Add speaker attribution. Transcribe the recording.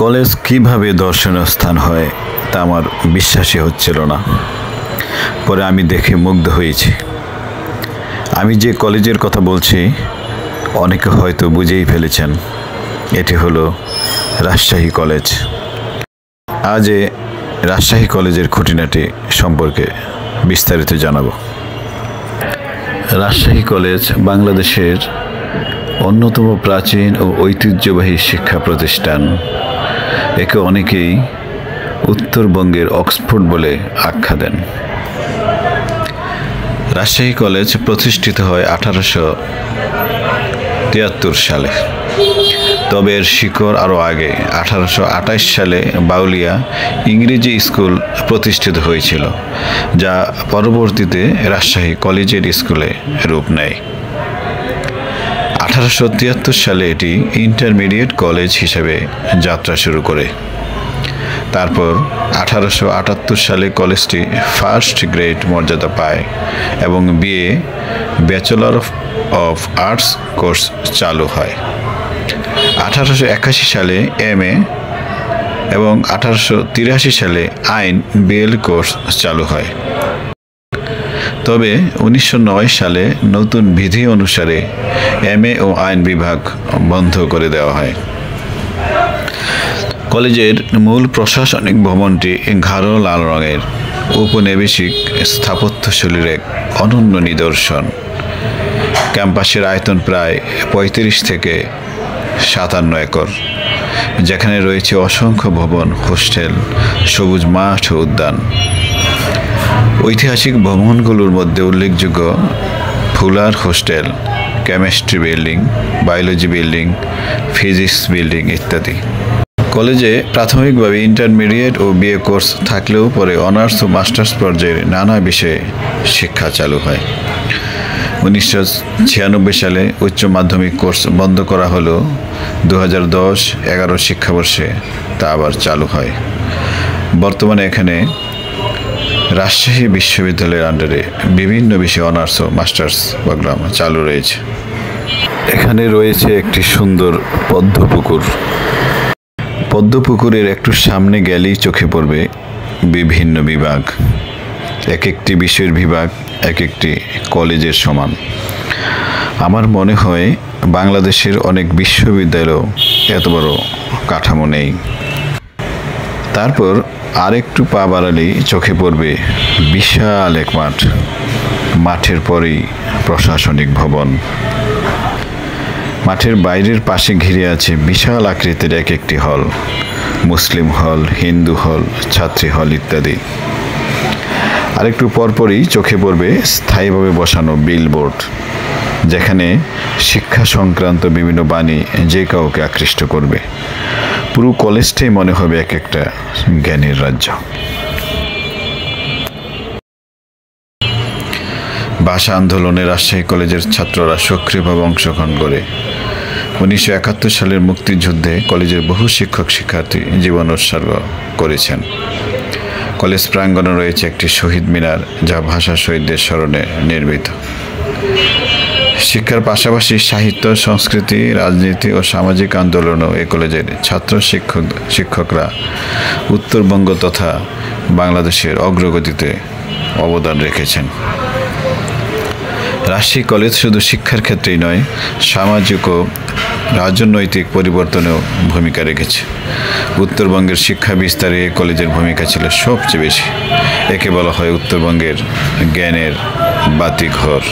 Speaker 1: College কিভাবে দর্শনীয় স্থান হয় তা আমার বিশ্বাসই হচ্ছিল না। পরে আমি দেখে মুগ্ধ হয়েছি। আমি যে কলেজের কথা বলছি অনেকে হয়তো বুঝেই ফেলেছেন, এটি হলো রাজশাহী কলেজ। আজ রাজশাহী কলেজের খুঁটিনাটি সম্পর্কে বিস্তারিত জানাবো। রাজশাহী কলেজ বাংলাদেশের অন্যতম প্রাচীন ও ঐতিহ্যবাহী শিক্ষা প্রতিষ্ঠান। একে অনেকেই উত্তরবঙ্গের অক্সফোর্ড বলে আখ্যা দেন। রাজশাহী কলেজ প্রতিষ্ঠিত হয় 1873 সালে, তবে এর শিকড় আরও আগে 1828 সালে বাউলিয়া ইংরেজি স্কুল প্রতিষ্ঠিত হয়েছিল, যা পরবর্তীতে রাজশাহী কলেজিয়েট স্কুলে রূপ নেয়। 1873 সালে এটি ইন্টারমিডিয়েট কলেজ হিসেবে যাত্রা শুরু করে। তারপর 1878 সালে কলেজটি ফার্স্ট গ্রেড মর্যাদা পায় এবং BA bachelor of arts course চালু হয়। 1881 সালে এমএ এবং 1883 সালে আইন বিএল কোর্স চালু হয়। তবে 1909 সালে নতুন বিধি অনুসারে এমএ ও আইন বিভাগ বন্ধ করে দেওয়া হয়। কলেজের মূল প্রশাসনিক ভবনটি গাঢ় লাল রঙের ঔপনিবেশিক স্থাপত্যশৈলীর এক অনন্য নিদর্শন। ক্যাম্পাসের আয়তন প্রায় 35 থেকে 57 একর, যেখানে রয়েছে অসংখ্য ভবন, হোস্টেল, সবুজ মাঠ ও উদ্যান। ঐতিহাসিক ভবনগুলোর মধ্যে উল্লেখযোগ্য fuller hostel, chemistry building, biology building, physics building ইত্যাদি। কলেজে প্রাথমিকভাবে ইন্টারমিডিয়েট ও বিএ কোর্স থাকলেও পরে অনার্স ও মাস্টার্স পর্যায়ের নানা বিষয়ে শিক্ষা চালু হয়। 1996 সালে উচ্চ মাধ্যমিক কোর্স বন্ধ করা হলেও 2010-11 শিক্ষাবর্ষে তা আবার চালু হয়। বর্তমানে এখানে রাজশাহী বিশ্ববিদ্যালয়ের আন্ডারে বিভিন্ন বিষয়ে অনার্স ও মাস্টার্স প্রোগ্রাম চালু রয়েছে। এখানে রয়েছে একটি সুন্দর পদ্মপুকুর। পদ্মপুকুরের একটু সামনে গেলেই চোখে পড়বে বিভিন্ন বিভাগ। এক একটি বিষয়ের বিভাগ এক একটি কলেজের সমান। আমার মনে হয় বাংলাদেশের অনেক বিশ্ববিদ্যালয়েও এত বড় কাঠামো নেই। তারপর আরেকটু পা বাড়ালেই চোখে পড়বে বিশাল এক মাঠ। মাঠের পরেই প্রশাসনিক ভবন। মাঠের বাইরের পাশে ঘিরে আছে বিশাল আকৃতির এক একটি হল, মুসলিম হল, হিন্দু হল, ছাত্রী হল ইত্যাদি। আরেকটু পরপরই চোখে পড়বে স্থায়ীভাবে বসানো বিলবোর্ড, যেখানে শিক্ষা সংক্রান্ত বিভিন্ন বাণী যে কাউকে আকৃষ্ট করবে। পুরো কলেজটাই মনে হবে এক একটা জ্ঞানের রাজ্য। ভাষা আন্দোলনে রাজশাহী কলেজের ছাত্ররা সক্রিয়ভাবে অংশগ্রহণ করে। 1971 সালের মুক্তিযুদ্ধে কলেজের বহু শিক্ষক শিক্ষার্থী জীবন উৎসর্গ করেছেন। কলেজ প্রাঙ্গণে রয়েছে একটি শহীদ মিনার, যা ভাষা শহীদদের স্মরণে নির্মিত। শিক্ষার পাশাপাশি সাহিত্য, সংস্কৃতি, রাজনীতি ও সামাজিক আন্দোলনও এই কলেজের ছাত্র শিক্ষকরা উত্তরবঙ্গ তথা বাংলাদেশের অগ্রগতিতে অবদান রেখেছেন। রাজশাহী কলেজ শুধু শিক্ষার ক্ষেত্রেই নয়, সামাজিক ও রাজনৈতিক পরিবর্তনেও ভূমিকা রেখেছে। উত্তরবঙ্গের শিক্ষা বিস্তারে এই কলেজের ভূমিকা ছিল সবচেয়ে বেশি। একে বলা হয় উত্তরবঙ্গের জ্ঞানের বাতিঘর।